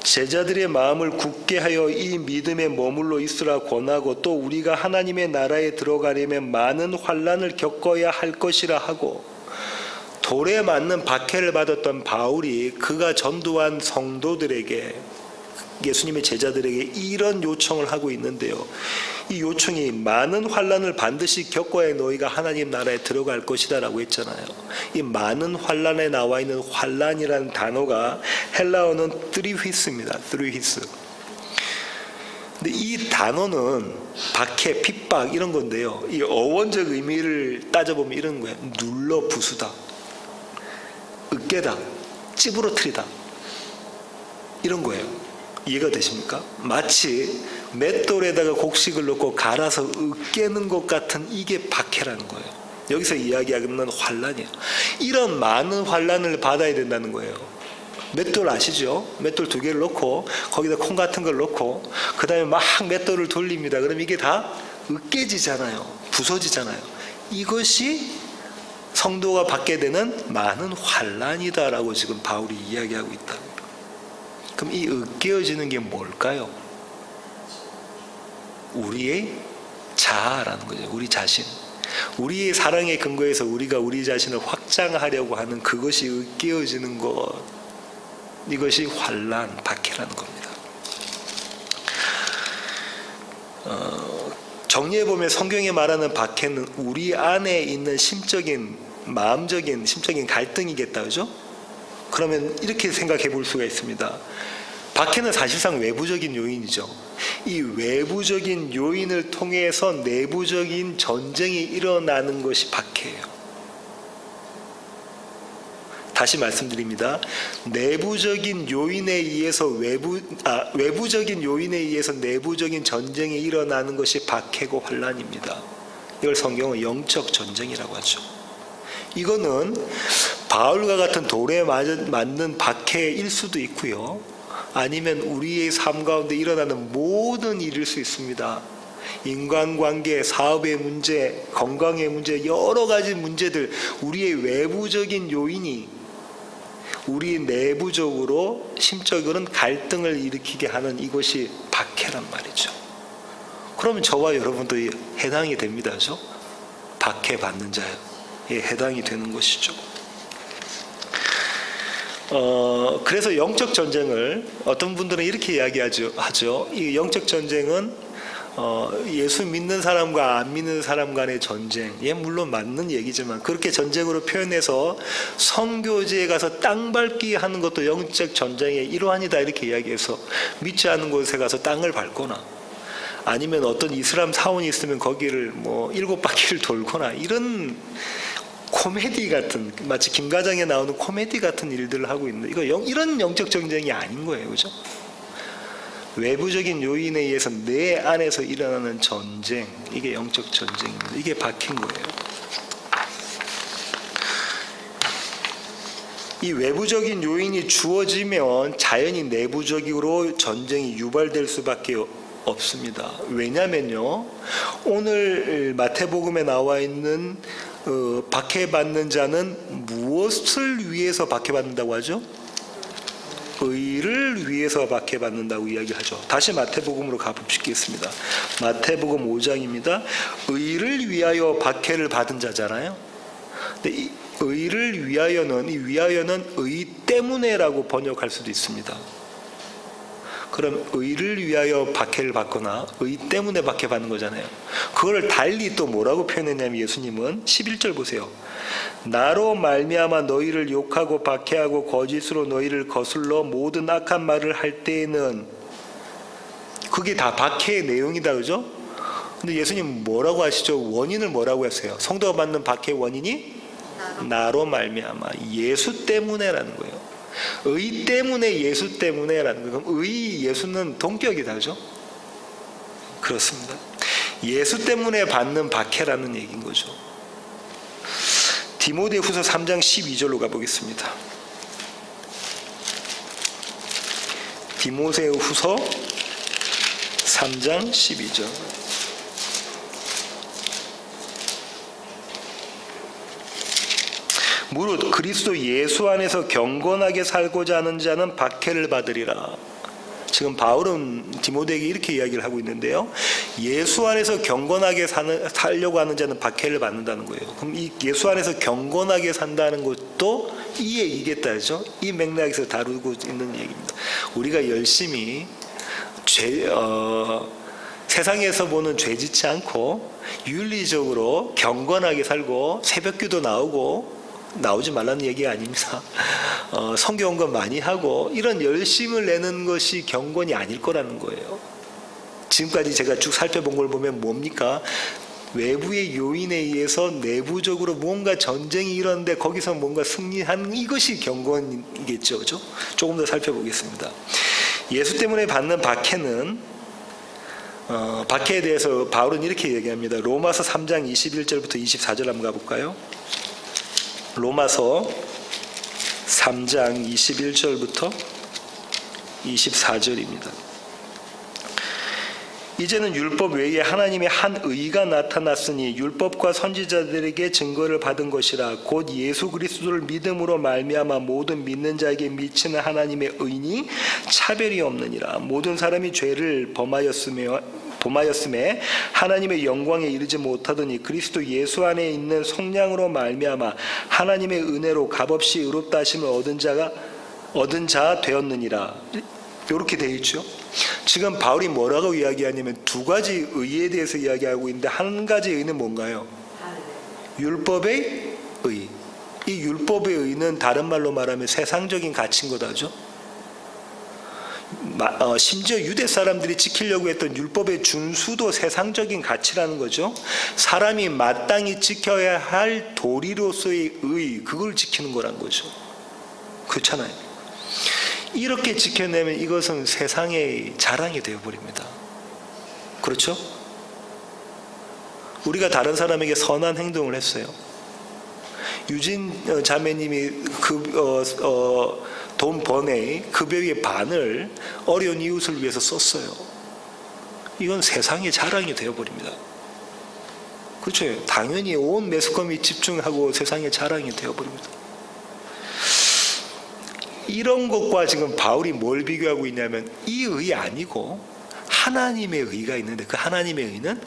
Speaker 3: 제자들의 마음을 굳게 하여 이 믿음에 머물러 있으라 권하고 또 우리가 하나님의 나라에 들어가려면 많은 환난을 겪어야 할 것이라 하고, 돌에 맞는 박해를 받았던 바울이 그가 전도한 성도들에게, 예수님의 제자들에게 이런 요청을 하고 있는데요. 이 요청이 많은 환난을 반드시 겪어야 너희가 하나님 나라에 들어갈 것이다 라고 했잖아요. 이 많은 환난에 나와 있는 환난이라는 단어가 헬라어는 트리휘스입니다. 트리휘스. 근데 이 단어는 박해, 핍박 이런 건데요. 이 어원적 의미를 따져보면 이런 거예요. 눌러 부수다, 으깨다, 찌부러뜨리다, 이런 거예요. 이해가 되십니까? 마치 맷돌에다가 곡식을 넣고 갈아서 으깨는 것 같은, 이게 박해라는 거예요. 여기서 이야기하는 환난이에요. 이런 많은 환난을 받아야 된다는 거예요. 맷돌 아시죠? 맷돌 2개를 넣고 거기다 콩 같은 걸 넣고 그 다음에 막 맷돌을 돌립니다. 그럼 이게 다 으깨지잖아요. 부서지잖아요. 이것이 성도가 받게 되는 많은 환난이다라고 지금 바울이 이야기하고 있다. 그럼 이 으깨어지는 게 뭘까요? 우리의 자아라는 거죠. 우리 자신. 우리의 사랑의 근거에서 우리가 우리 자신을 확장하려고 하는 그것이 으깨어지는 것. 이것이 환난, 박해라는 겁니다. 정리해보면 성경에 말하는 박해는 우리 안에 있는 심적인, 마음적인, 심적인 갈등이겠다. 그죠? 그러면 이렇게 생각해 볼 수가 있습니다. 박해는 사실상 외부적인 요인이죠. 이 외부적인 요인을 통해서 내부적인 전쟁이 일어나는 것이 박해예요. 다시 말씀드립니다. 내부적인 요인에 의해서 외부적인 요인에 의해서 내부적인 전쟁이 일어나는 것이 박해고 환난입니다. 이걸 성경은 영적 전쟁이라고 하죠. 이거는 바울과 같은 돌에 맞는 박해일 수도 있고요. 아니면 우리의 삶 가운데 일어나는 모든 일일 수 있습니다. 인간관계, 사업의 문제, 건강의 문제, 여러 가지 문제들, 우리의 외부적인 요인이 우리 내부적으로 심적으로는 갈등을 일으키게 하는 이것이 박해란 말이죠. 그러면 저와 여러분도 해당이 됩니다. 그죠? 박해받는 자에 해당이 되는 것이죠. 그래서 영적 전쟁을 어떤 분들은 이렇게 이야기하죠. 이 영적 전쟁은 예수 믿는 사람과 안 믿는 사람 간의 전쟁. 물론 맞는 얘기지만 그렇게 전쟁으로 표현해서 선교지에 가서 땅 밟기 하는 것도 영적 전쟁의 일환이다 이렇게 이야기해서 믿지 않은 곳에 가서 땅을 밟거나 아니면 어떤 이슬람 사원이 있으면 거기를 7바퀴를 돌거나 이런 코미디 같은, 마치 김과장에 나오는 코미디 같은 일들을 하고 있는데 이런 영적 전쟁이 아닌 거예요. 그죠? 외부적인 요인에 의해서 내 안에서 일어나는 전쟁, 이게 영적 전쟁입니다. 이게 박힌 거예요. 이 외부적인 요인이 주어지면 자연히 내부적으로 전쟁이 유발될 수밖에 없습니다. 왜냐면요, 오늘 마태복음에 나와 있는 박해받는 자는 무엇을 위해서 박해받는다고 하죠? 의를 위해서 박해받는다고 이야기하죠. 다시 마태복음으로 가보시겠습니다. 마태복음 5장입니다. 의를 위하여 박해를 받은 자잖아요. 근데 이 의를 위하여는, 이 위하여는 의 때문에라고 번역할 수도 있습니다. 그럼 의를 위하여 박해를 받거나 의 때문에 박해받는 거잖아요. 그걸 달리 또 뭐라고 표현했냐면 예수님은 11절 보세요. 나로 말미암아 너희를 욕하고 박해하고 거짓으로 너희를 거슬러 모든 악한 말을 할 때에는, 그게 다 박해의 내용이다, 그죠? 근데 예수님 뭐라고 하시죠? 원인을 뭐라고 하세요? 성도가 받는 박해의 원인이 나로 말미암아, 예수 때문에라는 거예요. 의 때문에, 예수 때문에라는 거예요. 그럼 의, 예수는 동격이다, 그죠? 그렇습니다. 예수 때문에 받는 박해라는 얘기인 거죠. 디모데후서 3장 12절로 가보겠습니다. 디모데후서 3장 12절. 무릇 그리스도 예수 안에서 경건하게 살고자 하는 자는 박해를 받으리라. 지금 바울은 디모데에게 이렇게 이야기를 하고 있는데요. 예수 안에서 경건하게 살려고 하는 자는 박해를 받는다는 거예요. 그럼 이 예수 안에서 경건하게 산다는 것도 이 얘기겠다죠. 이 맥락에서 다루고 있는 얘기입니다. 우리가 열심히 세상에서 보는 죄 짓지 않고 윤리적으로 경건하게 살고 새벽기도 나오지 말라는 얘기가 아닙니다. 성경언급 많이 하고 이런 열심을 내는 것이 경건이 아닐 거라는 거예요. 지금까지 제가 쭉 살펴본 걸 보면 뭡니까? 외부의 요인에 의해서 내부적으로 뭔가 전쟁이 일어났는데 거기서 뭔가 승리하는 이것이 경건이겠죠. 그죠? 조금 더 살펴보겠습니다. 예수 때문에 받는 박해는, 박해에 대해서 바울은 이렇게 얘기합니다. 로마서 3장 21절부터 24절 한번 가볼까요? 로마서 3장 21절부터 24절입니다. 이제는 율법 외에 하나님의 한 의가 나타났으니 율법과 선지자들에게 증거를 받은 것이라. 곧 예수 그리스도를 믿음으로 말미암아 모든 믿는 자에게 미치는 하나님의 의니 차별이 없느니라. 모든 사람이 죄를 범하였음에 하나님의 영광에 이르지 못하더니 그리스도 예수 안에 있는 성령으로 말미암아 하나님의 은혜로 값없이 의롭다 하심을 얻은 자 되었느니라. 이렇게 되어 있죠. 지금 바울이 뭐라고 이야기하냐면 두 가지 의에 대해서 이야기하고 있는데, 한 가지 의는 뭔가요? 율법의 의. 이 율법의 의는 다른 말로 말하면 세상적인 가치인 거다죠. 심지어 유대 사람들이 지키려고 했던 율법의 준수도 세상적인 가치라는 거죠. 사람이 마땅히 지켜야 할 도리로서의 의, 그걸 지키는 거란 거죠. 그렇잖아요. 이렇게 지켜내면 이것은 세상의 자랑이 되어버립니다. 그렇죠? 우리가 다른 사람에게 선한 행동을 했어요. 유진 자매님이 돈 번에 급여의 반을 어려운 이웃을 위해서 썼어요. 이건 세상의 자랑이 되어버립니다. 그렇죠. 당연히 온 매스컴이 집중하고 세상의 자랑이 되어버립니다. 이런 것과 지금 바울이 뭘 비교하고 있냐면 이 의 아니고 하나님의 의가 있는데 그 하나님의 의는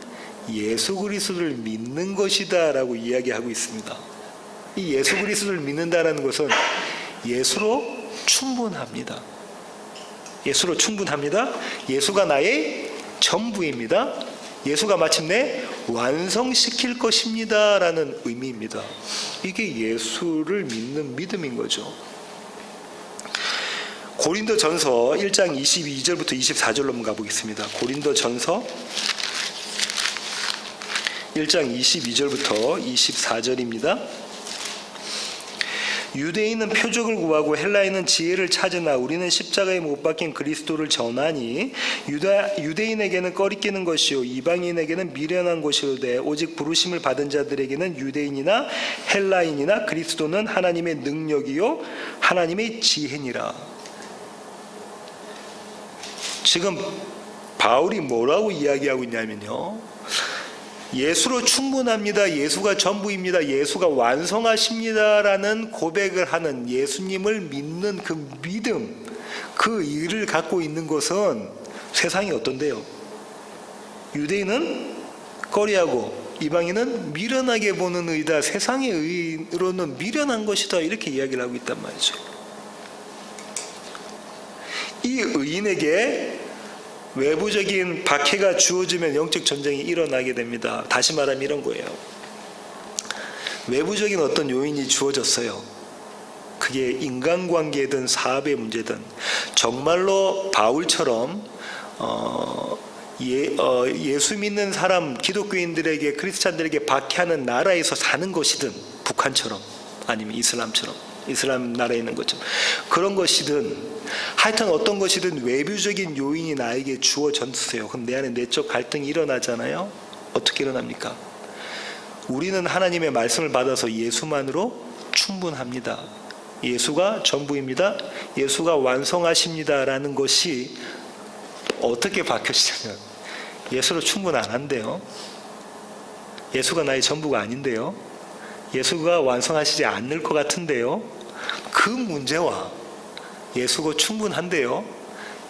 Speaker 3: 예수 그리스도를 믿는 것이다 라고 이야기하고 있습니다. 이 예수 그리스도를 믿는다라는 것은 예수로 충분합니다. 예수로 충분합니다. 예수가 나의 전부입니다. 예수가 마침내 완성시킬 것입니다 라는 의미입니다. 이게 예수를 믿는 믿음인 거죠. 고린도전서 1장 22절부터 24절로 한번 가보겠습니다. 고린도전서 1장 22절부터 24절입니다. 유대인은 표적을 구하고 헬라인은 지혜를 찾으나 우리는 십자가에 못 박힌 그리스도를 전하니 유대인에게는 꺼리끼는 것이요 이방인에게는 미련한 것이로되 오직 부르심을 받은 자들에게는 유대인이나 헬라인이나 그리스도는 하나님의 능력이요 하나님의 지혜니라. 지금 바울이 뭐라고 이야기하고 있냐면요, 예수로 충분합니다. 예수가 전부입니다. 예수가 완성하십니다라는 고백을 하는 예수님을 믿는 그 믿음, 그 일을 갖고 있는 것은 세상이 어떤데요? 유대인은 꺼리하고 이방인은 미련하게 보는 의다. 세상의 의로는 미련한 것이다. 이렇게 이야기를 하고 있단 말이죠. 이 의인에게 외부적인 박해가 주어지면 영적 전쟁이 일어나게 됩니다. 다시 말하면 이런 거예요. 외부적인 어떤 요인이 주어졌어요. 그게 인간관계든 사업의 문제든 정말로 바울처럼 예수 믿는 사람 기독교인들에게 크리스찬들에게 박해하는 나라에서 사는 것이든 북한처럼 아니면 이슬람처럼 이슬람 나라에 있는 것처럼 그런 것이든 하여튼 어떤 것이든 외부적인 요인이 나에게 주어졌어요. 그럼 내 안에 내적 갈등이 일어나잖아요. 어떻게 일어납니까? 우리는 하나님의 말씀을 받아서 예수만으로 충분합니다. 예수가 전부입니다. 예수가 완성하십니다 라는 것이 어떻게 바뀌어지냐면 예수로 충분 안 한대요. 예수가 나의 전부가 아닌데요. 예수가 완성하시지 않을 것 같은데요. 그 문제와 예수가 충분한데요,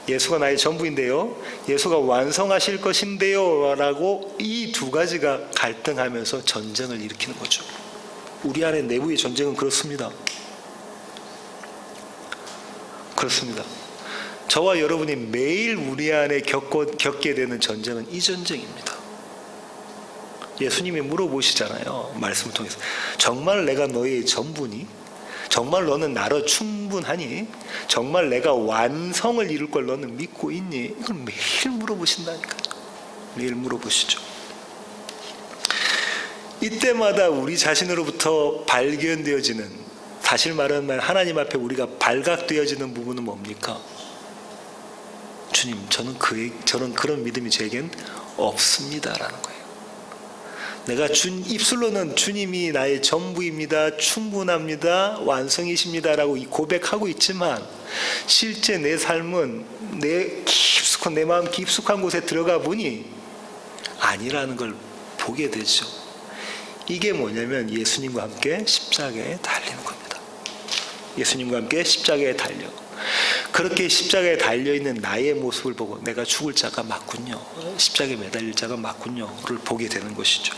Speaker 3: 예수가 나의 전부인데요, 예수가 완성하실 것인데요 라고 이 두 가지가 갈등하면서 전쟁을 일으키는 거죠. 우리 안에 내부의 전쟁은 그렇습니다. 그렇습니다. 저와 여러분이 매일 우리 안에 겪게 되는 전쟁은 이 전쟁입니다. 예수님이 물어보시잖아요. 말씀을 통해서. 정말 내가 너의 전부니? 정말 너는 나로 충분하니? 정말 내가 완성을 이룰 걸 너는 믿고 있니? 이걸 매일 물어보신다니까요. 매일 물어보시죠. 이때마다 우리 자신으로부터 발견되어지는, 사실 말하면 하나님 앞에 우리가 발각되어지는 부분은 뭡니까? 주님, 저는 그런 믿음이 제겐 없습니다라는 거예요. 내가 입술로는 주님이 나의 전부입니다, 충분합니다, 완성이십니다라고 고백하고 있지만 실제 내 삶은 내 마음 깊숙한 곳에 들어가 보니 아니라는 걸 보게 되죠. 이게 뭐냐면 예수님과 함께 십자가에 달리는 겁니다. 예수님과 함께 십자가에 달려. 그렇게 십자가에 달려있는 나의 모습을 보고 내가 죽을 자가 맞군요, 십자가에 매달릴 자가 맞군요를 보게 되는 것이죠.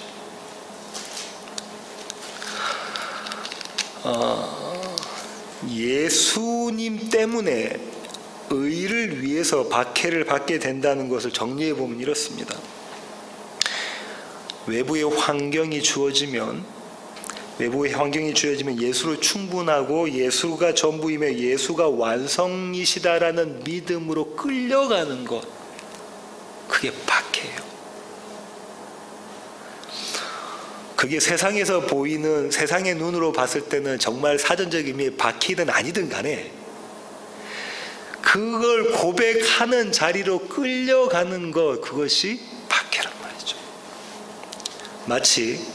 Speaker 3: 예수님 때문에 의를 위해서 박해를 받게 된다는 것을 정리해 보면 이렇습니다. 외부의 환경이 주어지면 예수로 충분하고 예수가 전부이며 예수가 완성이시다라는 믿음으로 끌려가는 것, 그게 박해예요. 그게 세상에서 보이는, 세상의 눈으로 봤을 때는 정말 사전적 의미의 박해든 아니든 간에 그걸 고백하는 자리로 끌려가는 것, 그것이 박해란 말이죠. 마치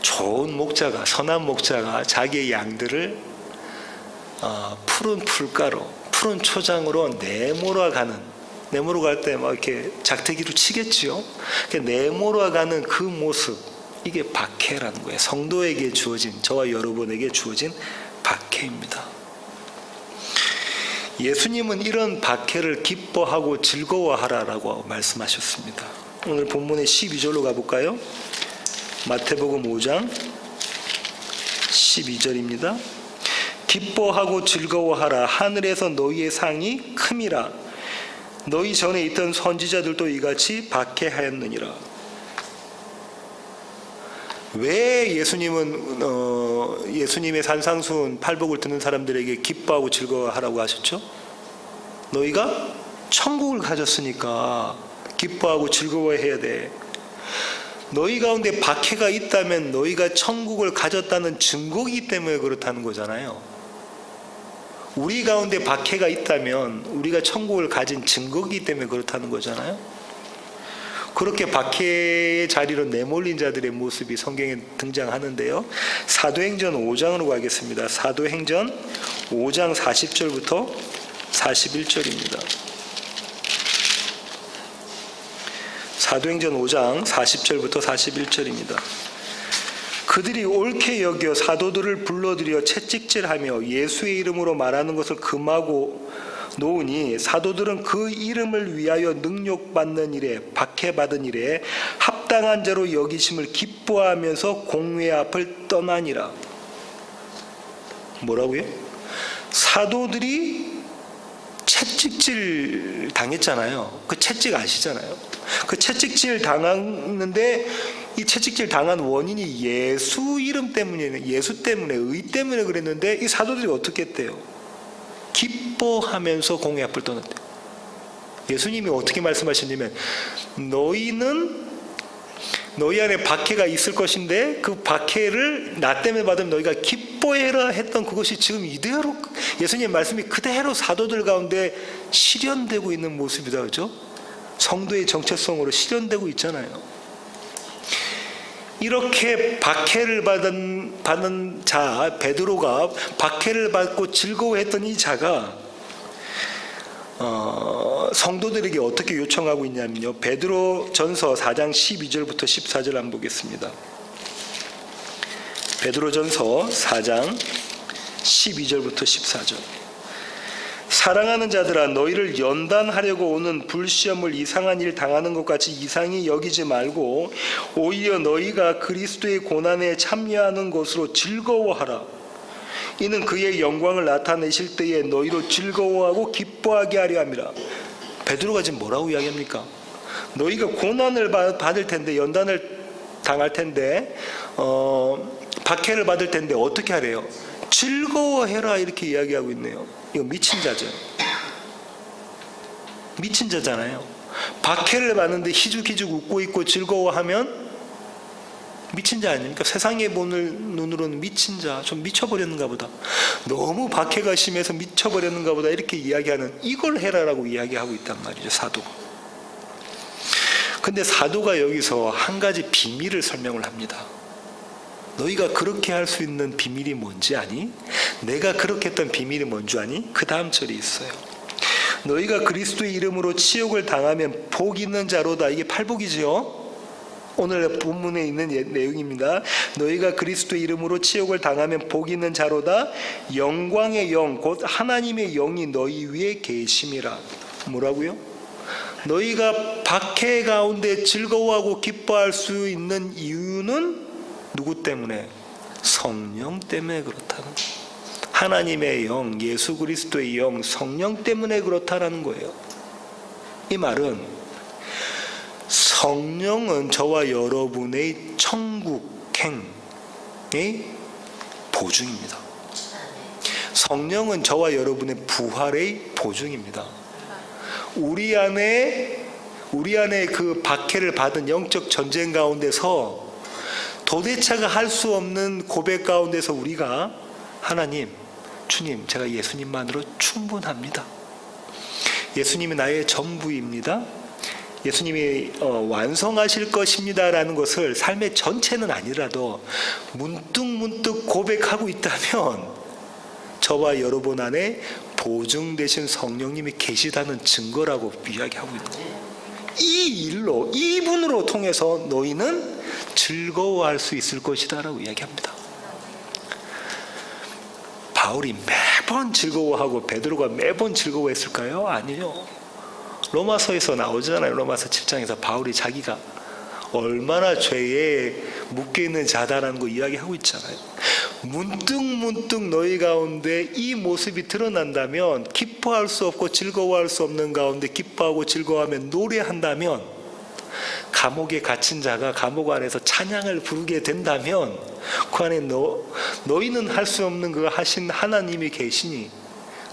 Speaker 3: 좋은 목자가, 선한 목자가 자기의 양들을 푸른 풀가로, 푸른 초장으로 내몰아가는 네모로 갈 때 막 이렇게 작대기로 치겠지요. 네모로 가는 그 모습, 이게 박해라는 거예요. 성도에게 주어진, 저와 여러분에게 주어진 박해입니다. 예수님은 이런 박해를 기뻐하고 즐거워하라라고 말씀하셨습니다. 오늘 본문의 12절로 가볼까요? 마태복음 5장 12절입니다. 기뻐하고 즐거워하라. 하늘에서 너희의 상이 큼이라. 너희 전에 있던 선지자들도 이같이 박해하였느니라. 왜 예수님은 예수님의 산상수훈 팔복을 듣는 사람들에게 기뻐하고 즐거워하라고 하셨죠? 너희가 천국을 가졌으니까 기뻐하고 즐거워해야 돼. 너희 가운데 박해가 있다면 너희가 천국을 가졌다는 증거이기 때문에 그렇다는 거잖아요. 우리 가운데 박해가 있다면 우리가 천국을 가진 증거이기 때문에 그렇다는 거잖아요. 그렇게 박해의 자리로 내몰린 자들의 모습이 성경에 등장하는데요. 사도행전 5장으로 가겠습니다. 사도행전 5장 40절부터 41절입니다. 사도행전 5장 40절부터 41절입니다. 그들이 옳게 여겨 사도들을 불러들여 채찍질하며 예수의 이름으로 말하는 것을 금하고 놓으니 사도들은 그 이름을 위하여 능욕받는 일에 박해받은 일에 합당한 자로 여기심을 기뻐하면서 공회 앞을 떠나니라. 뭐라고요? 사도들이 채찍질 당했잖아요. 그 채찍 아시잖아요. 그 채찍질 당했는데 이 채찍질 당한 원인이 예수 이름 때문에, 예수 때문에, 의 때문에 그랬는데 이 사도들이 어떻게 했대요? 기뻐하면서 공회 앞을 떠났대요. 예수님이 어떻게 말씀하셨냐면 너희는 너희 안에 박해가 있을 것인데 그 박해를 나 때문에 받으면 너희가 기뻐해라 했던 그것이 지금 이대로 예수님의 말씀이 그대로 사도들 가운데 실현되고 있는 모습이다. 그렇죠? 성도의 정체성으로 실현되고 있잖아요. 이렇게 박해를 받은 자 베드로가 박해를 받고 즐거워했던 이 자가 성도들에게 어떻게 요청하고 있냐면요. 베드로 전서 4장 12절부터 14절 한번 보겠습니다. 베드로 전서 4장 12절부터 14절. 사랑하는 자들아, 너희를 연단하려고 오는 불시험을 이상한 일 당하는 것 같이 이상히 여기지 말고 오히려 너희가 그리스도의 고난에 참여하는 것으로 즐거워하라. 이는 그의 영광을 나타내실 때에 너희로 즐거워하고 기뻐하게 하려 함이라. 베드로가 지금 뭐라고 이야기합니까? 너희가 고난을 받을 텐데, 연단을 당할 텐데, 박해를 받을 텐데 어떻게 하래요? 즐거워해라, 이렇게 이야기하고 있네요. 이거 미친 자죠. 미친 자잖아요. 박해를 받는데 희죽희죽 웃고 있고 즐거워하면 미친 자 아닙니까? 세상에 보는 눈으로는 미친 자, 좀 미쳐버렸는가 보다. 너무 박해가 심해서 미쳐버렸는가 보다. 이렇게 이야기하는, 이걸 해라라고 이야기하고 있단 말이죠, 사도가. 근데 사도가 여기서 한 가지 비밀을 설명을 합니다. 너희가 그렇게 할 수 있는 비밀이 뭔지 아니? 내가 그렇게 했던 비밀이 뭔지 아니? 그 다음 절이 있어요. 너희가 그리스도의 이름으로 치욕을 당하면 복 있는 자로다. 이게 팔복이죠. 오늘 본문에 있는 내용입니다. 너희가 그리스도의 이름으로 치욕을 당하면 복 있는 자로다. 영광의 영, 곧 하나님의 영이 너희 위에 계심이라. 뭐라고요? 너희가 박해 가운데 즐거워하고 기뻐할 수 있는 이유는 누구 때문에? 성령 때문에 그렇다는 거예요. 하나님의 영, 예수 그리스도의 영, 성령 때문에 그렇다라는 거예요. 이 말은 성령은 저와 여러분의 천국행의 보증입니다. 성령은 저와 여러분의 부활의 보증입니다. 우리 안에 그 박해를 받은 영적 전쟁 가운데서 도대체가 할 수 없는 고백 가운데서 우리가 하나님, 주님, 제가 예수님만으로 충분합니다. 예수님이 나의 전부입니다. 예수님이 완성하실 것입니다 라는 것을 삶의 전체는 아니라도 문득 고백하고 있다면 저와 여러분 안에 보증 되신 성령님이 계시다는 증거라고 이야기하고 있는 거예요. 이 일로, 이분으로 통해서 너희는 즐거워할 수 있을 것이다 라고 이야기합니다. 바울이 매번 즐거워하고 베드로가 매번 즐거워했을까요? 아니요. 로마서에서 나오잖아요. 로마서 7장에서 바울이 자기가 얼마나 죄에 묶여있는 자다라는 거 이야기하고 있잖아요. 문득 너희 가운데 이 모습이 드러난다면, 기뻐할 수 없고 즐거워할 수 없는 가운데 기뻐하고 즐거워하며 노래한다면, 감옥에 갇힌 자가 감옥 안에서 찬양을 부르게 된다면 그 안에 너희는 할 수 없는 그 하신 하나님이 계시니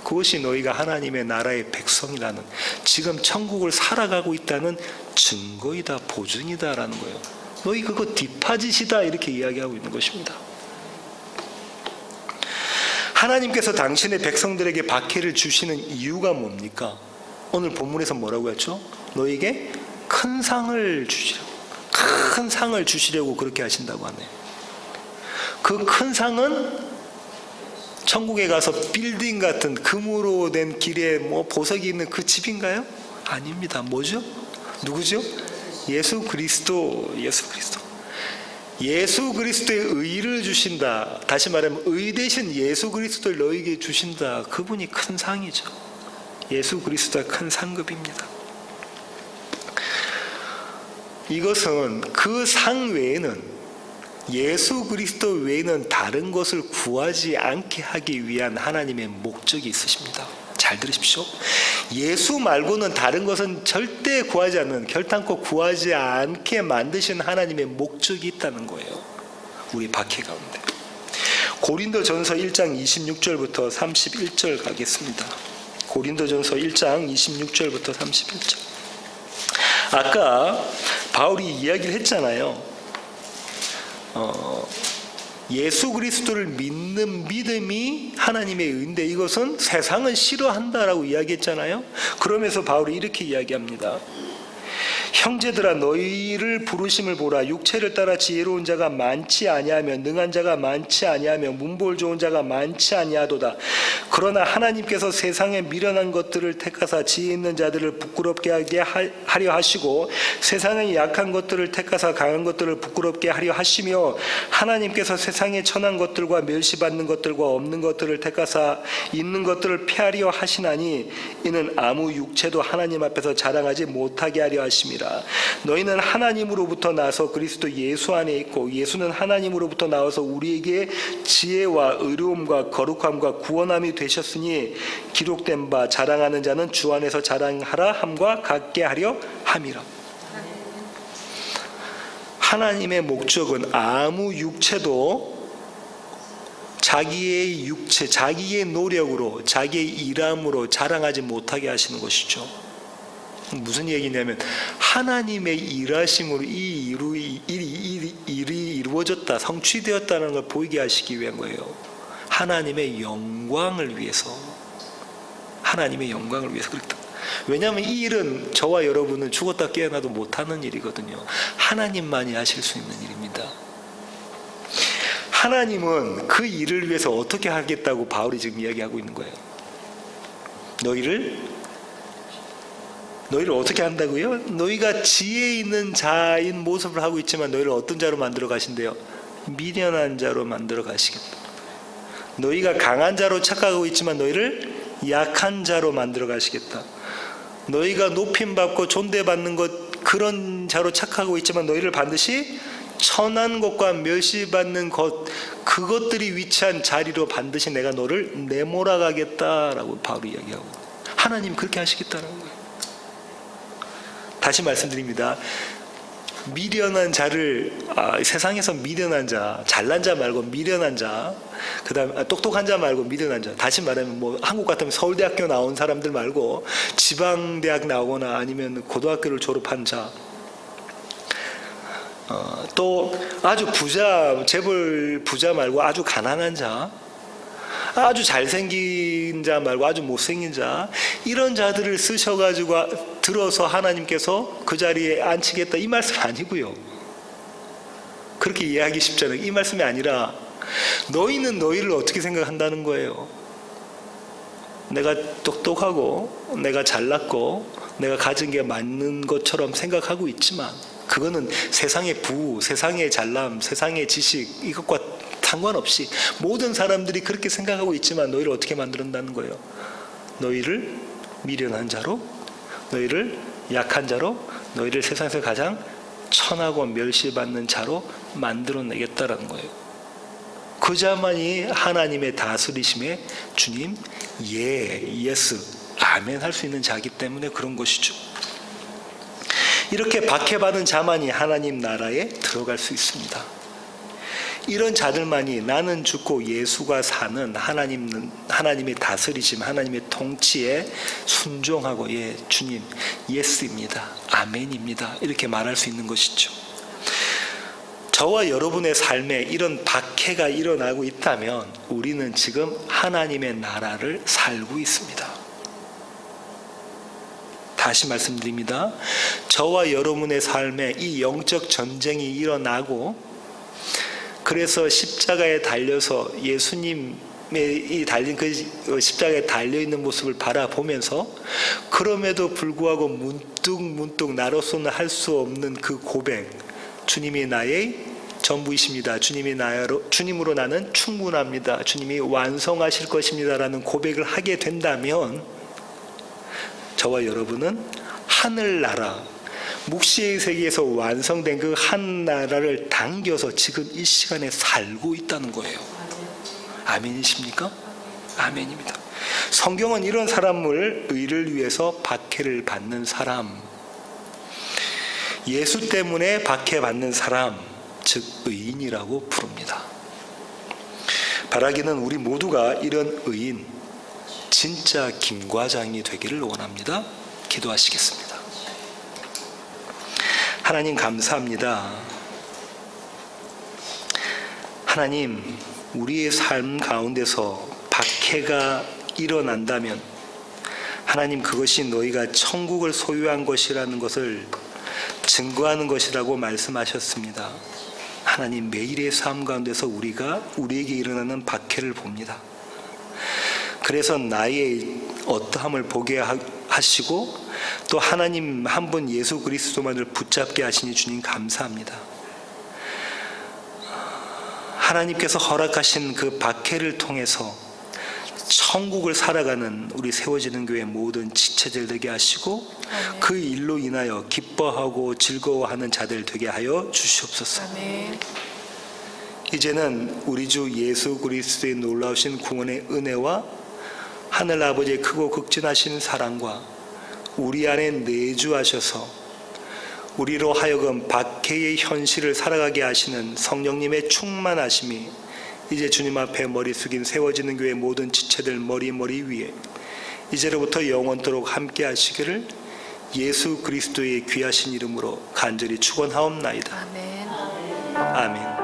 Speaker 3: 그것이 너희가 하나님의 나라의 백성이라는, 지금 천국을 살아가고 있다는 증거이다, 보증이다 라는 거예요. 너희 그거 뒷파짓이다 이렇게 이야기하고 있는 것입니다. 하나님께서 당신의 백성들에게 박해를 주시는 이유가 뭡니까? 오늘 본문에서 뭐라고 했죠? 너에게 큰 상을 주시려고, 큰 상을 주시려고 그렇게 하신다고 하네요. 그 큰 상은 천국에 가서 빌딩 같은 금으로 된 길에 뭐 보석이 있는 그 집인가요? 아닙니다. 뭐죠? 누구죠? 예수 그리스도. 예수 그리스도의 의를 주신다. 다시 말하면 의 대신 예수 그리스도를 너에게 주신다. 그분이 큰 상이죠. 예수 그리스도가 큰 상급입니다. 이것은 그 상 외에는, 예수 그리스도 외에는 다른 것을 구하지 않게 하기 위한 하나님의 목적이 있으십니다. 잘 들으십시오. 예수 말고는 다른 것은 절대 구하지 않는, 결단코 구하지 않게 만드신 하나님의 목적이 있다는 거예요. 우리 박해 가운데. 고린도전서 1장 26절부터 31절 가겠습니다. 고린도전서 1장 26절부터 31절. 아까 바울이 이야기를 했잖아요. 예수 그리스도를 믿는 믿음이 하나님의 의인데 이것은 세상은 싫어한다라고 이야기했잖아요. 그러면서 바울이 이렇게 이야기합니다. 형제들아, 너희를 부르심을 보라. 육체를 따라 지혜로운 자가 많지 아니하며 능한 자가 많지 아니하며 문볼 좋은 자가 많지 아니하도다. 그러나 하나님께서 세상에 미련한 것들을 택하사 지혜 있는 자들을 부끄럽게 하게 하려 하시고, 세상의 약한 것들을 택하사 강한 것들을 부끄럽게 하려 하시며, 하나님께서 세상에 천한 것들과 멸시받는 것들과 없는 것들을 택하사 있는 것들을 폐하려 하시나니, 이는 아무 육체도 하나님 앞에서 자랑하지 못하게 하려 하심이라. 너희는 하나님으로부터 나서 그리스도 예수 안에 있고, 예수는 하나님으로부터 나와서 우리에게 지혜와 의로움과 거룩함과 구원함이 되셨으니, 기록된 바 자랑하는 자는 주 안에서 자랑하라 함과 같게 하려 함이라. 하나님의 목적은 아무 육체도 자기의 육체, 자기의 노력으로, 자기의 일함으로 자랑하지 못하게 하시는 것이죠. 무슨 얘기냐면, 하나님의 일하심으로 이 일이 이루어졌다, 성취되었다는 걸 보이게 하시기 위한 거예요. 하나님의 영광을 위해서. 하나님의 영광을 위해서 그렇다. 왜냐하면 이 일은 저와 여러분은 죽었다 깨어나도 못하는 일이거든요. 하나님만이 하실 수 있는 일입니다. 하나님은 그 일을 위해서 어떻게 하겠다고 바울이 지금 이야기하고 있는 거예요. 너희를 어떻게 한다고요? 너희가 지혜 있는 자인 모습을 하고 있지만 너희를 어떤 자로 만들어 가신대요? 미련한 자로 만들어 가시겠다. 너희가 강한 자로 착각하고 있지만 너희를 약한 자로 만들어 가시겠다. 너희가 높임받고 존대받는 것, 그런 자로 착각하고 있지만 너희를 반드시 천한 것과 멸시받는 것, 그것들이 위치한 자리로 반드시 내가 너를 내몰아가겠다라고 바울이 이야기하고, 하나님 그렇게 하시겠다는 거예요. 다시 말씀드립니다. 미련한 자를, 세상에서 미련한 자, 잘난 자 말고 미련한 자, 그 다음에 똑똑한 자 말고 미련한 자, 다시 말하면 뭐 한국 같으면 서울대학교 나온 사람들 말고 지방대학 나오거나 아니면 고등학교를 졸업한 자, 또 아주 부자, 재벌 부자 말고 아주 가난한 자, 아주 잘생긴 자 말고 아주 못생긴 자, 이런 자들을 쓰셔가지고 들어서 하나님께서 그 자리에 앉히겠다, 이 말씀 아니고요. 그렇게 이해하기 쉽잖아요. 이 말씀이 아니라 너희는 너희를 어떻게 생각한다는 거예요. 내가 똑똑하고 내가 잘났고 내가 가진 게 맞는 것처럼 생각하고 있지만 그거는 세상의 부우, 세상의 잘남, 세상의 지식 이것과 상관없이 모든 사람들이 그렇게 생각하고 있지만 너희를 어떻게 만든다는 거예요? 너희를 미련한 자로, 너희를 약한 자로, 너희를 세상에서 가장 천하고 멸시받는 자로 만들어내겠다라는 거예요. 그 자만이 하나님의 다스리심에 주님, 예스, 아멘 할 수 있는 자이기 때문에 그런 것이죠. 이렇게 박해받은 자만이 하나님 나라에 들어갈 수 있습니다. 이런 자들만이 나는 죽고 예수가 사는 하나님의 다스리심, 하나님의 통치에 순종하고 주님, 예스입니다, 아멘입니다 이렇게 말할 수 있는 것이죠. 저와 여러분의 삶에 이런 박해가 일어나고 있다면 우리는 지금 하나님의 나라를 살고 있습니다. 다시 말씀드립니다. 저와 여러분의 삶에 이 영적 전쟁이 일어나고 그래서 십자가에 달려서 예수님의 달린 그 십자가에 달려있는 모습을 바라보면서 그럼에도 불구하고 문득 나로서는 할 수 없는 그 고백, 주님이 나의 전부이십니다. 주님으로 나는 충분합니다. 주님이 완성하실 것입니다 라는 고백을 하게 된다면 저와 여러분은 하늘나라, 묵시의 세계에서 완성된 그 한 나라를 당겨서 지금 이 시간에 살고 있다는 거예요. 아멘이십니까? 아멘입니다. 성경은 이런 사람을 의를 위해서 박해를 받는 사람, 예수 때문에 박해받는 사람, 즉 의인이라고 부릅니다. 바라기는 우리 모두가 이런 의인, 진짜 김과장이 되기를 원합니다. 기도하시겠습니다. 하나님 감사합니다. 하나님, 우리의 삶 가운데서 박해가 일어난다면 하나님, 그것이 너희가 천국을 소유한 것이라는 것을 증거하는 것이라고 말씀하셨습니다. 하나님, 매일의 삶 가운데서 우리에게 일어나는 박해를 봅니다. 그래서 나의 어떠함을 보게 하시고 또 하나님 한 분 예수 그리스도만을 붙잡게 하시니 주님 감사합니다. 하나님께서 허락하신 그 박해를 통해서 천국을 살아가는 우리 세워지는 교회 모든 지체들 되게 하시고 그 일로 인하여 기뻐하고 즐거워하는 자들 되게 하여 주시옵소서. 이제는 우리 주 예수 그리스도의 놀라우신 구원의 은혜와 하늘 아버지의 크고 극진하신 사랑과 우리 안에 내주하셔서 우리로 하여금 박해의 현실을 살아가게 하시는 성령님의 충만하심이 이제 주님 앞에 머리 숙인 세워지는 교회 모든 지체들 머리 위에 이제로부터 영원토록 함께 하시기를 예수 그리스도의 귀하신 이름으로 간절히 축원하옵나이다. 아멘.